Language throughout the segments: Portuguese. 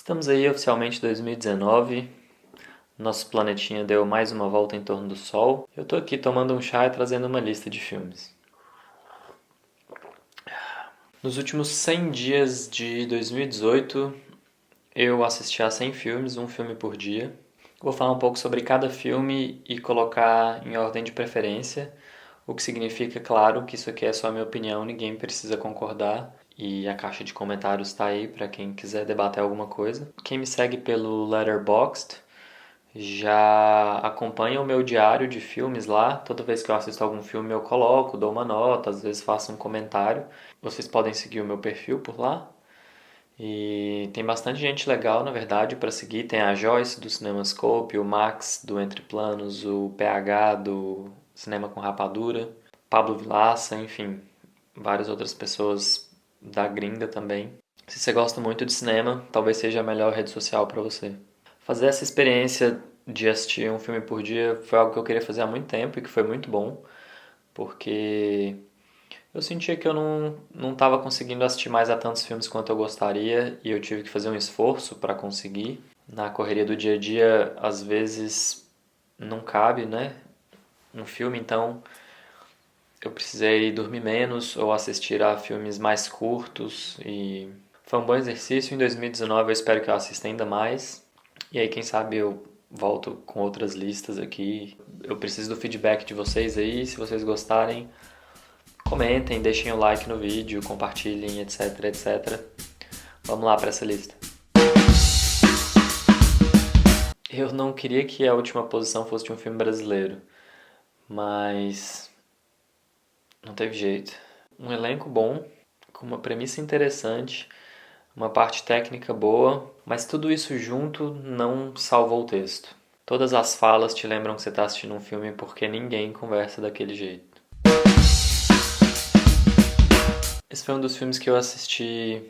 Estamos aí oficialmente em 2019, nosso planetinha deu mais uma volta em torno do Sol. Eu tô aqui tomando um chá e trazendo uma lista de filmes. Nos últimos 100 dias de 2018, eu assisti a 100 filmes, um filme por dia. Vou falar um pouco sobre cada filme e colocar em ordem de preferência, o que significa, claro, que isso aqui é só a minha opinião, ninguém precisa concordar. E a caixa de comentários está aí para quem quiser debater alguma coisa. Quem me segue pelo Letterboxd já acompanha o meu diário de filmes lá. Toda vez que eu assisto algum filme eu coloco, dou uma nota, às vezes faço um comentário. Vocês podem seguir o meu perfil por lá. E tem bastante gente legal, na verdade, para seguir. Tem a Joyce do CinemaScope, o Max do Entre Planos, o PH do Cinema com Rapadura, Pablo Vilaça, enfim, várias outras pessoas da gringa também. Se você gosta muito de cinema, talvez seja a melhor rede social para você. Fazer essa experiência de assistir um filme por dia foi algo que eu queria fazer há muito tempo e que foi muito bom, porque eu sentia que eu não estava conseguindo assistir mais a tantos filmes quanto eu gostaria e eu tive que fazer um esforço para conseguir. Na correria do dia a dia, às vezes não cabe, né, um filme, então eu precisei dormir menos ou assistir a filmes mais curtos e foi um bom exercício. Em 2019 eu espero que eu assista ainda mais. E aí, quem sabe eu volto com outras listas aqui. Eu preciso do feedback de vocês aí. Se vocês gostarem, comentem, deixem o like no vídeo, compartilhem, etc, etc. Vamos lá para essa lista. Eu não queria que a última posição fosse de um filme brasileiro, mas não teve jeito. Um elenco bom, com uma premissa interessante, uma parte técnica boa, mas tudo isso junto não salvou o texto. Todas as falas te lembram que você está assistindo um filme porque ninguém conversa daquele jeito. Esse foi um dos filmes que eu assisti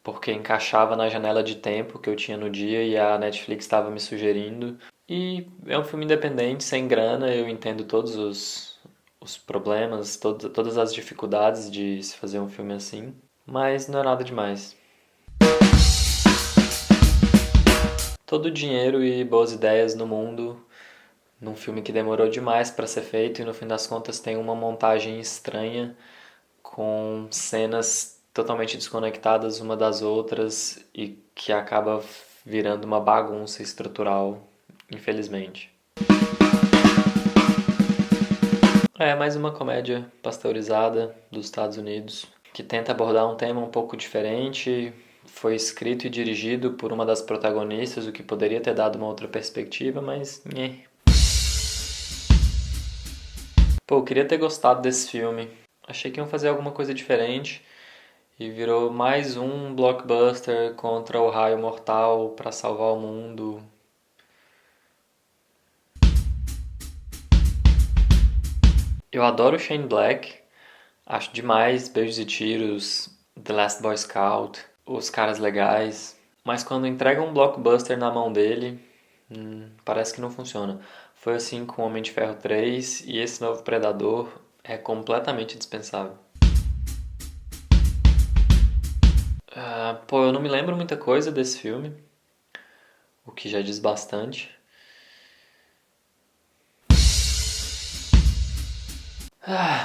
porque encaixava na janela de tempo que eu tinha no dia e a Netflix estava me sugerindo. E é um filme independente, sem grana, eu entendo todos os problemas, todas as dificuldades de se fazer um filme assim, mas não é nada demais. Todo o dinheiro e boas ideias no mundo num filme que demorou demais para ser feito e no fim das contas tem uma montagem estranha com cenas totalmente desconectadas uma das outras e que acaba virando uma bagunça estrutural, infelizmente. É mais uma comédia pasteurizada dos Estados Unidos que tenta abordar um tema um pouco diferente. Foi escrito e dirigido por uma das protagonistas, o que poderia ter dado uma outra perspectiva, mas... Pô, eu queria ter gostado desse filme. Achei que iam fazer alguma coisa diferente e virou mais um blockbuster contra o raio mortal pra salvar o mundo. Eu adoro Shane Black, acho demais Beijos e Tiros, The Last Boy Scout, os caras legais, mas quando entregam um blockbuster na mão dele, parece que não funciona. Foi assim com Homem de Ferro 3 e esse novo Predador é completamente dispensável. Pô, eu não me lembro muita coisa desse filme, o que já diz bastante.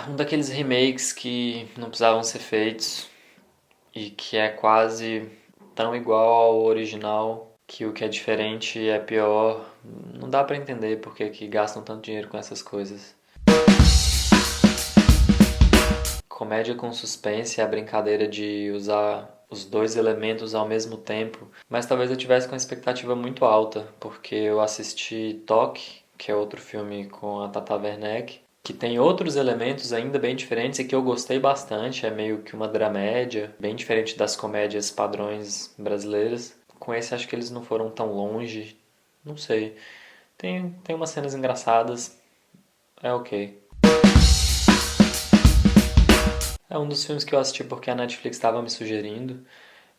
Um daqueles remakes que não precisavam ser feitos e que é quase tão igual ao original que o que é diferente é pior. Não dá pra entender porque que gastam tanto dinheiro com essas coisas. Comédia com suspense é a brincadeira de usar os dois elementos ao mesmo tempo, mas talvez eu tivesse com a expectativa muito alta, porque eu assisti Toque, que é outro filme com a Tata Werneck, que tem outros elementos ainda bem diferentes e que eu gostei bastante, é meio que uma dramédia, bem diferente das comédias padrões brasileiras. Com esse acho que eles não foram tão longe, não sei. Tem umas cenas engraçadas, é ok. É um dos filmes que eu assisti porque a Netflix estava me sugerindo.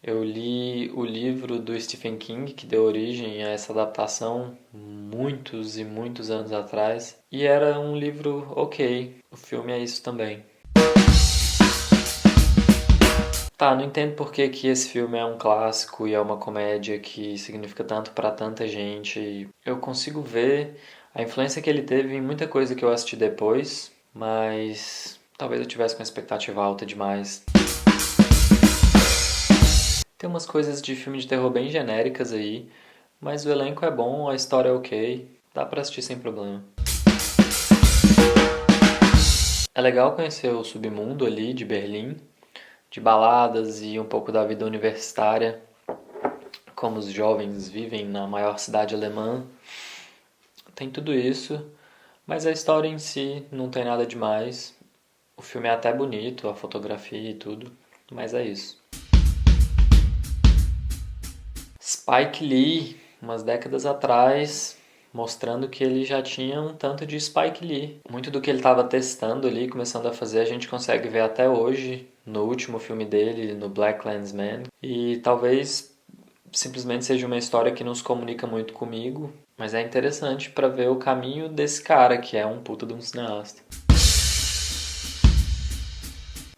Eu li o livro do Stephen King, que deu origem a essa adaptação muitos e muitos anos atrás. E era um livro ok. O filme é isso também. Tá, não entendo por que que esse filme é um clássico e é uma comédia que significa tanto pra tanta gente. Eu consigo ver a influência que ele teve em muita coisa que eu assisti depois, mas talvez eu tivesse com a expectativa alta demais. Tem umas coisas de filme de terror bem genéricas aí, mas o elenco é bom, a história é ok, dá pra assistir sem problema. É legal conhecer o submundo ali de Berlim, de baladas e um pouco da vida universitária, como os jovens vivem na maior cidade alemã. Tem tudo isso, mas a história em si não tem nada demais. O filme é até bonito, a fotografia e tudo, mas é isso. Spike Lee, umas décadas atrás, mostrando que ele já tinha um tanto de Spike Lee. Muito do que ele estava testando ali, começando a fazer, a gente consegue ver até hoje, no último filme dele, no BlacKkKlansman. E talvez simplesmente seja uma história que não se comunica muito comigo, mas é interessante para ver o caminho desse cara, que é um puta de um cineasta.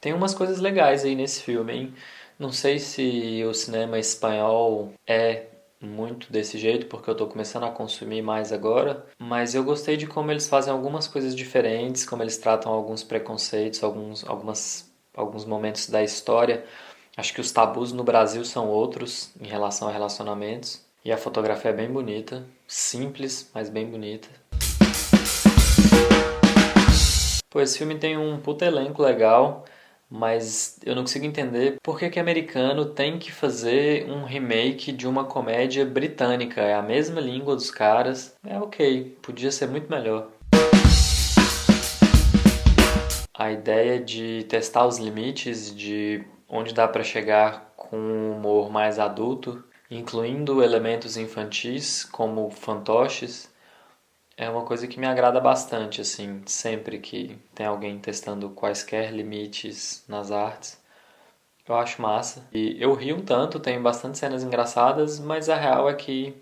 Tem umas coisas legais aí nesse filme, hein? Não sei se o cinema espanhol é muito desse jeito, porque eu tô começando a consumir mais agora, mas eu gostei de como eles fazem algumas coisas diferentes, como eles tratam alguns preconceitos, alguns momentos da história. Acho que os tabus no Brasil são outros em relação a relacionamentos. E a fotografia é bem bonita, simples, mas bem bonita. Pô, esse filme tem um puta elenco legal, mas eu não consigo entender por que que americano tem que fazer um remake de uma comédia britânica. É a mesma língua dos caras. É ok, podia ser muito melhor. A ideia de testar os limites de onde dá pra chegar com um humor mais adulto, incluindo elementos infantis como fantoches, é uma coisa que me agrada bastante, assim, sempre que tem alguém testando quaisquer limites nas artes. Eu acho massa. E eu ri um tanto, tem bastante cenas engraçadas, mas a real é que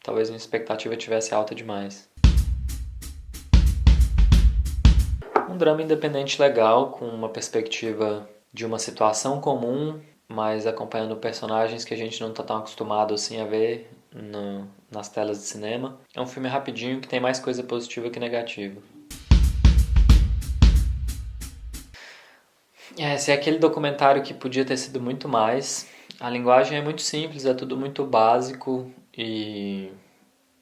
talvez minha expectativa tivesse alta demais. Um drama independente legal, com uma perspectiva de uma situação comum, mas acompanhando personagens que a gente não está tão acostumado assim a ver nas telas de cinema. É um filme rapidinho que tem mais coisa positiva que negativa. Esse é aquele documentário que podia ter sido muito mais. A linguagem é muito simples, é tudo muito básico e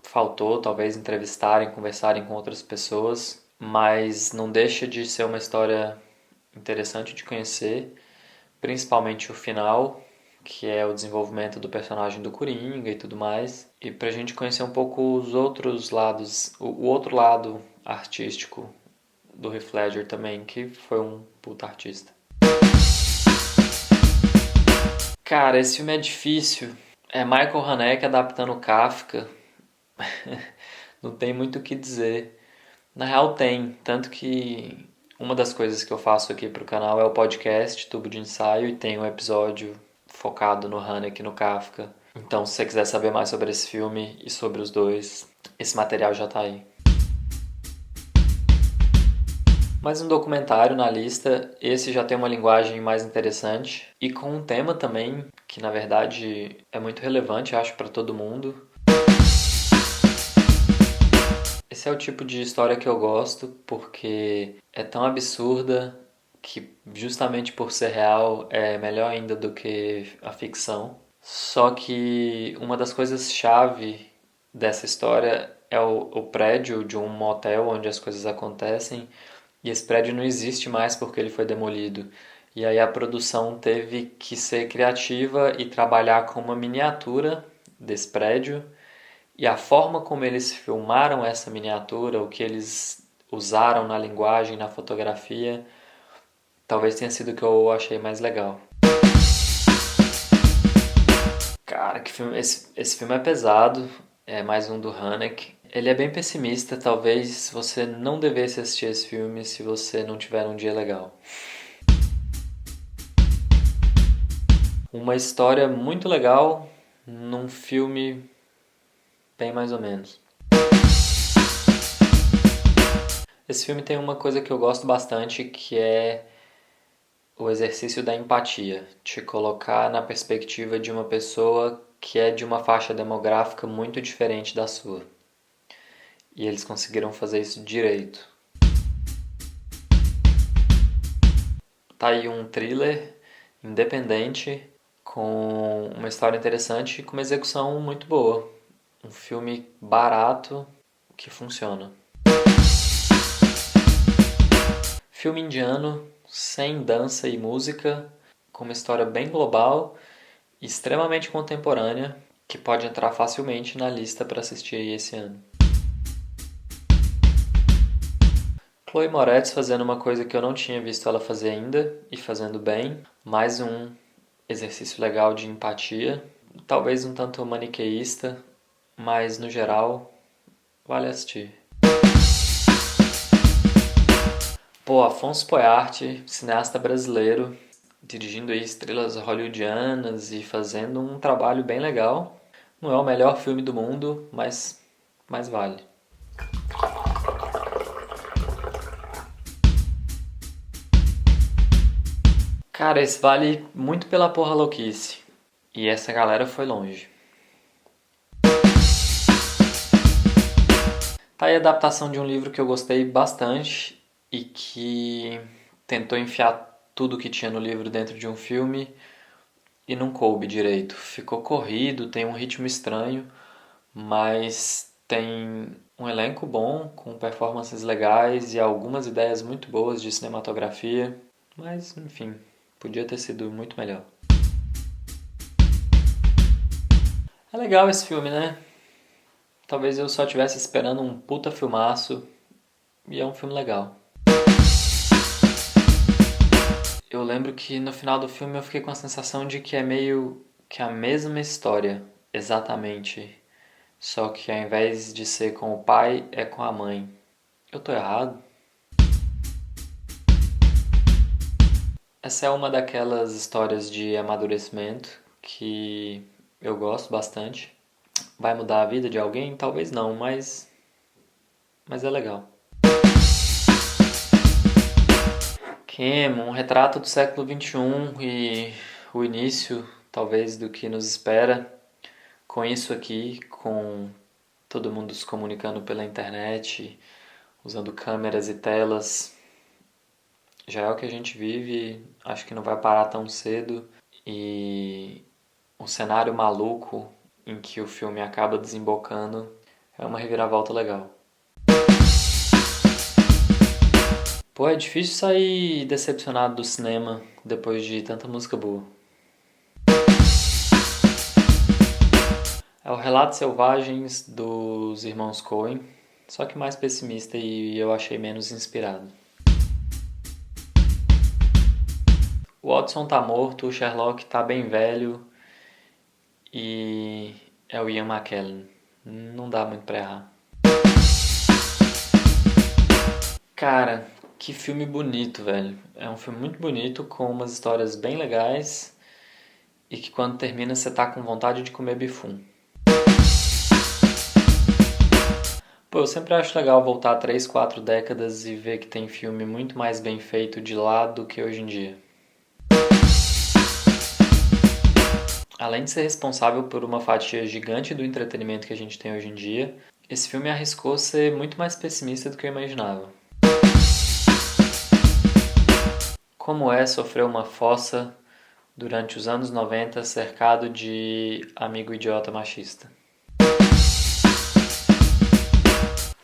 faltou talvez entrevistarem, conversarem com outras pessoas, mas não deixa de ser uma história interessante de conhecer, principalmente o final, que é o desenvolvimento do personagem do Coringa e tudo mais, e pra gente conhecer um pouco os outros lados, o outro lado artístico do Heath Ledger também, que foi um puta artista. Cara, esse filme é difícil. É Michael Haneke adaptando Kafka. Não tem muito o que dizer. Na real tem, tanto que uma das coisas que eu faço aqui pro canal é o podcast Tubo de Ensaio e tem um episódio focado no Haneke e no Kafka. Então, se você quiser saber mais sobre esse filme e sobre os dois, esse material já tá aí. Mais um documentário na lista, esse já tem uma linguagem mais interessante e com um tema também que na verdade é muito relevante, acho, para todo mundo. Esse é o tipo de história que eu gosto porque é tão absurda que justamente por ser real é melhor ainda do que a ficção. Só que uma das coisas-chave dessa história é o prédio de um motel onde as coisas acontecem e esse prédio não existe mais porque ele foi demolido. E aí a produção teve que ser criativa e trabalhar com uma miniatura desse prédio. E a forma como eles filmaram essa miniatura, o que eles usaram na linguagem, na fotografia, talvez tenha sido o que eu achei mais legal. Cara, que filme, esse filme é pesado, é mais um do Haneke. Ele é bem pessimista, talvez você não devesse assistir esse filme se você não tiver um dia legal. Uma história muito legal num filme bem mais ou menos. Esse filme tem uma coisa que eu gosto bastante, que é o exercício da empatia, te colocar na perspectiva de uma pessoa que é de uma faixa demográfica muito diferente da sua. E eles conseguiram fazer isso direito. Tá aí um thriller independente, com uma história interessante e com uma execução muito boa. Um filme barato que funciona. Filme indiano, sem dança e música, com uma história bem global e extremamente contemporânea, que pode entrar facilmente na lista para assistir aí esse ano. Chloe Moretz fazendo uma coisa que eu não tinha visto ela fazer ainda e fazendo bem. Mais um exercício legal de empatia. Talvez um tanto maniqueísta, mas no geral vale assistir. Pô, Afonso Poyart, cineasta brasileiro, dirigindo aí estrelas hollywoodianas e fazendo um trabalho bem legal. Não é o melhor filme do mundo, mas vale. Cara, esse vale muito pela porra louquice. E essa galera foi longe. Tá aí a adaptação de um livro que eu gostei bastante e que tentou enfiar tudo que tinha no livro dentro de um filme e não coube direito. Ficou corrido, tem um ritmo estranho, mas tem um elenco bom, com performances legais e algumas ideias muito boas de cinematografia. Mas, enfim, podia ter sido muito melhor. É legal esse filme, né? Talvez eu só estivesse esperando um puta filmaço e é um filme legal. Eu lembro que no final do filme eu fiquei com a sensação de que é meio que a mesma história, exatamente. Só que ao invés de ser com o pai, é com a mãe. Eu tô errado? Essa é uma daquelas histórias de amadurecimento que eu gosto bastante. Vai mudar a vida de alguém? Talvez não, mas é legal. Kim, um retrato do século XXI e o início, talvez, do que nos espera com isso aqui, com todo mundo se comunicando pela internet, usando câmeras e telas. Já é o que a gente vive, acho que não vai parar tão cedo. E um cenário maluco em que o filme acaba desembocando é uma reviravolta legal. Pô, é difícil sair decepcionado do cinema depois de tanta música boa. É o Relatos Selvagens dos Irmãos Coen, só que mais pessimista e eu achei menos inspirado. O Watson tá morto, o Sherlock tá bem velho e é o Ian McKellen. Não dá muito pra errar. Cara, que filme bonito, velho. É um filme muito bonito, com umas histórias bem legais e que quando termina você tá com vontade de comer bifum. Pô, eu sempre acho legal voltar 3, 4 décadas e ver que tem filme muito mais bem feito de lá do que hoje em dia. Além de ser responsável por uma fatia gigante do entretenimento que a gente tem hoje em dia, esse filme arriscou ser muito mais pessimista do que eu imaginava. Como é sofrer uma fossa durante os anos 90 cercado de amigo idiota machista?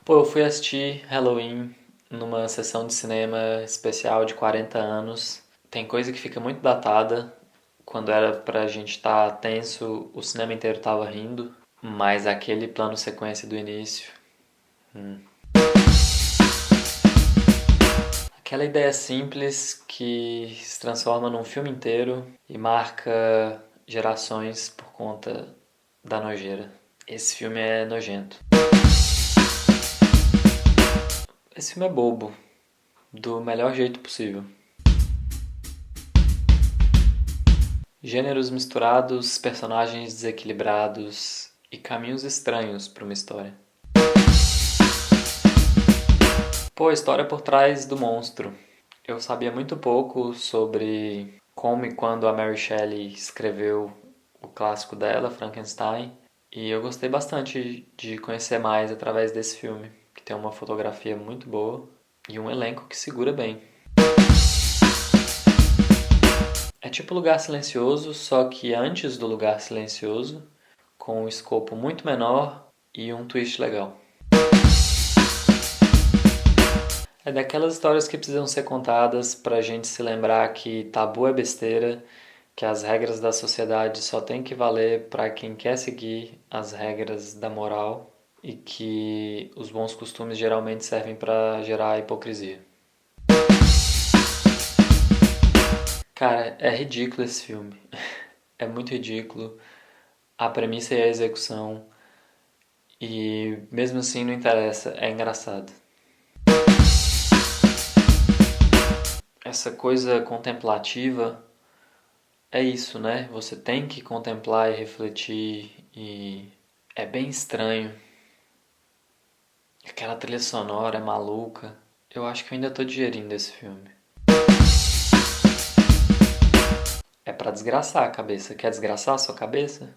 Pô, eu fui assistir Halloween numa sessão de cinema especial de 40 anos. Tem coisa que fica muito datada. Quando era pra gente estar tenso, o cinema inteiro tava rindo. Mas aquele plano sequência do início... Aquela ideia simples que se transforma num filme inteiro e marca gerações por conta da nojeira. Esse filme é nojento. Esse filme é bobo, do melhor jeito possível. Gêneros misturados, personagens desequilibrados e caminhos estranhos para uma história. Pô, a história por trás do monstro. Eu sabia muito pouco sobre como e quando a Mary Shelley escreveu o clássico dela, Frankenstein, e eu gostei bastante de conhecer mais através desse filme, que tem uma fotografia muito boa e um elenco que segura bem. É tipo Lugar Silencioso, só que antes do Lugar Silencioso, com um escopo muito menor e um twist legal. É daquelas histórias que precisam ser contadas pra gente se lembrar que tabu é besteira, que as regras da sociedade só tem que valer pra quem quer seguir as regras da moral e que os bons costumes geralmente servem pra gerar hipocrisia. Cara, é ridículo esse filme. É muito ridículo. A premissa e a execução. E mesmo assim não interessa, é engraçado. Essa coisa contemplativa é isso, né? Você tem que contemplar e refletir e é bem estranho. Aquela trilha sonora é maluca. Eu acho que eu ainda tô digerindo esse filme. É pra desgraçar a cabeça. Quer desgraçar a sua cabeça?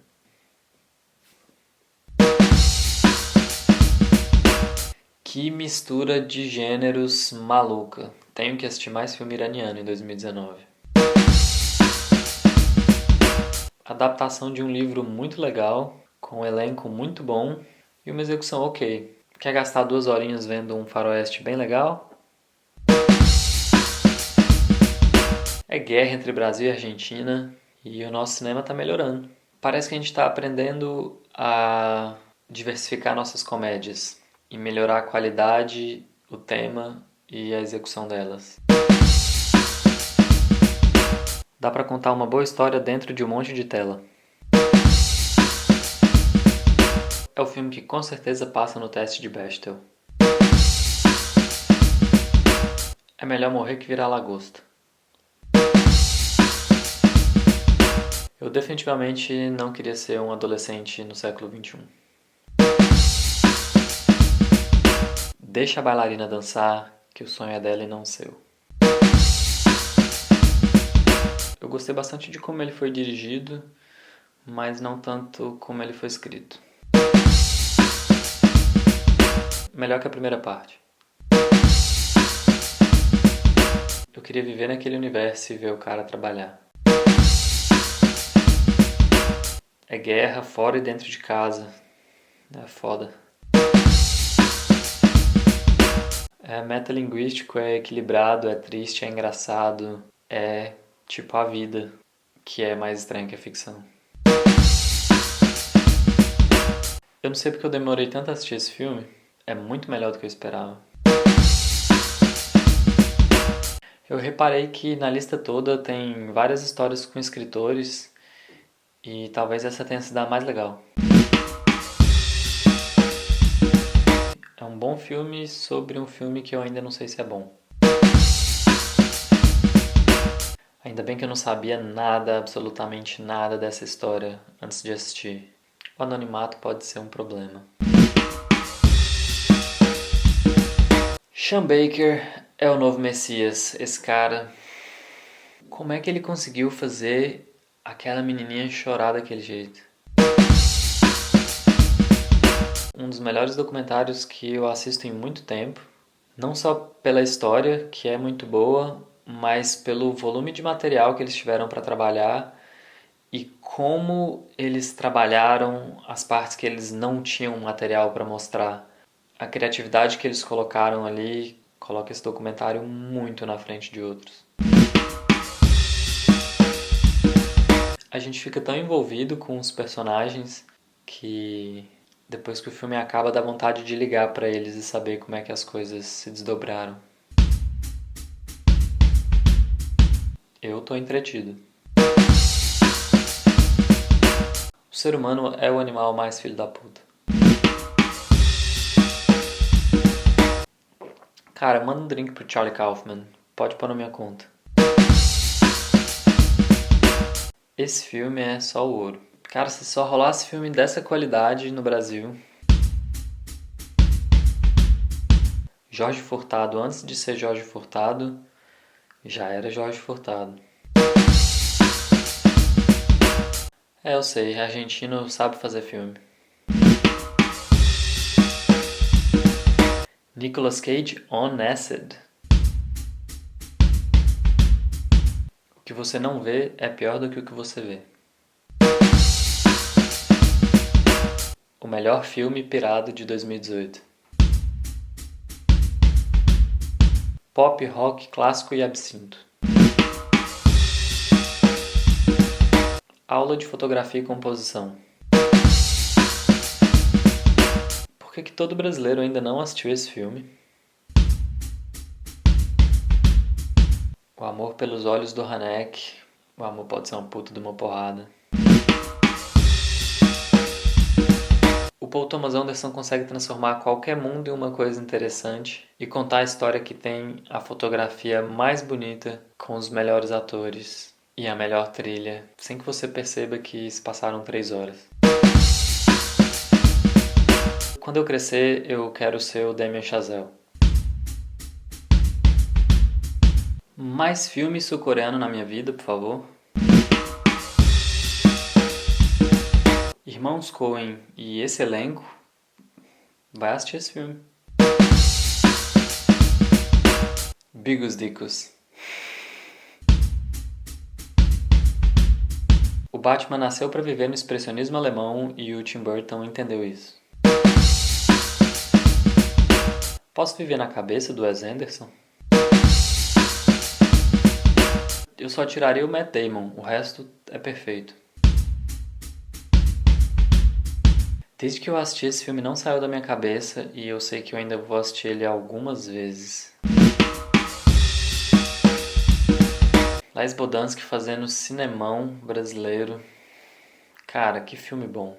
Que mistura de gêneros maluca. Tenho que assistir mais filme iraniano em 2019. Adaptação de um livro muito legal, com um elenco muito bom e uma execução ok. Quer gastar 2 horinhas vendo um faroeste bem legal? É guerra entre Brasil e Argentina e o nosso cinema está melhorando. Parece que a gente está aprendendo a diversificar nossas comédias e melhorar a qualidade, o tema e a execução delas. Dá para contar uma boa história dentro de um monte de tela. É o filme que com certeza passa no teste de Bechdel. É melhor morrer que virar lagosta. Eu definitivamente não queria ser um adolescente no século XXI. Deixa a bailarina dançar, que o sonho é dela e não seu. Eu gostei bastante de como ele foi dirigido, mas não tanto como ele foi escrito. Melhor que a primeira parte. Eu queria viver naquele universo e ver o cara trabalhar. É guerra fora e dentro de casa. É foda. É metalinguístico, é equilibrado, é triste, é engraçado. É tipo a vida, que é mais estranha que a ficção. Eu não sei porque eu demorei tanto a assistir esse filme. É muito melhor do que eu esperava. Eu reparei que na lista toda tem várias histórias com escritores e talvez essa tenha sido a mais legal. É um bom filme sobre um filme que eu ainda não sei se é bom. Ainda bem que eu não sabia nada, absolutamente nada dessa história antes de assistir. O anonimato pode ser um problema. Sean Baker é o novo Messias. Esse cara, como é que ele conseguiu fazer aquela menininha chorar daquele jeito? Um dos melhores documentários que eu assisto em muito tempo. Não só pela história, que é muito boa, mas pelo volume de material que eles tiveram para trabalhar e como eles trabalharam as partes que eles não tinham material para mostrar. A criatividade que eles colocaram ali coloca esse documentário muito na frente de outros. A gente fica tão envolvido com os personagens que depois que o filme acaba dá vontade de ligar para eles e saber como é que as coisas se desdobraram. Eu tô entretido. O ser humano é o animal mais filho da puta. Cara, manda um drink pro Charlie Kaufman. Pode pôr na minha conta. Esse filme é só o ouro. Cara, se só rolasse filme dessa qualidade no Brasil... Jorge Furtado, antes de ser Jorge Furtado, Já era Jorge Furtado. Eu sei, argentino sabe fazer filme. Nicolas Cage on Acid. O que você não vê é pior do que o que você vê. O melhor filme pirado de 2018. Pop, rock, clássico e absinto. Aula de fotografia e composição. Por que todo brasileiro ainda não assistiu esse filme? O amor pelos olhos do Haneck. O amor pode ser uma puta de uma porrada. O Paul Thomas Anderson consegue transformar qualquer mundo em uma coisa interessante e contar a história que tem a fotografia mais bonita, com os melhores atores e a melhor trilha, sem que você perceba que se passaram 3 horas. Quando eu crescer, eu quero ser o Damien Chazelle. Mais filme sul-coreano na minha vida, por favor. Irmãos Coen e esse elenco, vai assistir esse filme. Bigos Dicos. O Batman nasceu para viver no expressionismo alemão e o Tim Burton entendeu isso. Posso viver na cabeça do Wes Anderson? Eu só tiraria o Matt Damon, o resto é perfeito. Desde que eu assisti esse filme não saiu da minha cabeça e eu sei que eu ainda vou assistir ele algumas vezes. Lais Bodansky fazendo cinemão brasileiro. Cara, que filme bom.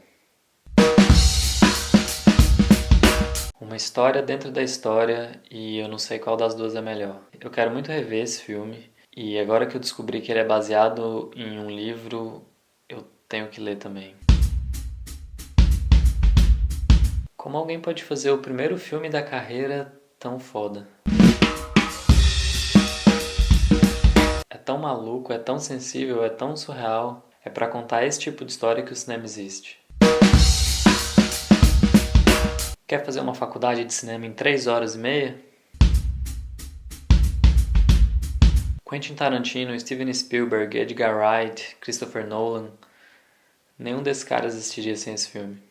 Uma história dentro da história e eu não sei qual das duas é melhor. Eu quero muito rever esse filme e agora que eu descobri que ele é baseado em um livro, eu tenho que ler também. Como alguém pode fazer o primeiro filme da carreira tão foda? É tão maluco, é tão sensível, é tão surreal. É pra contar esse tipo de história que o cinema existe. Quer fazer uma faculdade de cinema em 3 horas e meia? Quentin Tarantino, Steven Spielberg, Edgar Wright, Christopher Nolan. Nenhum desses caras existiria sem esse filme.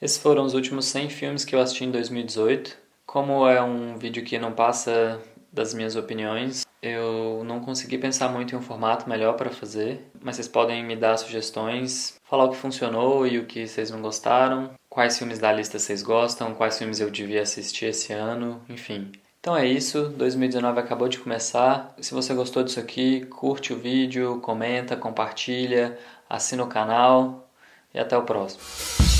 Esses foram os últimos 100 filmes que eu assisti em 2018. Como é um vídeo que não passa das minhas opiniões, eu não consegui pensar muito em um formato melhor para fazer, mas vocês podem me dar sugestões, falar o que funcionou e o que vocês não gostaram, quais filmes da lista vocês gostam, quais filmes eu devia assistir esse ano, enfim. Então é isso, 2019 acabou de começar. Se você gostou disso aqui, curte o vídeo, comenta, compartilha, assina o canal e até o próximo.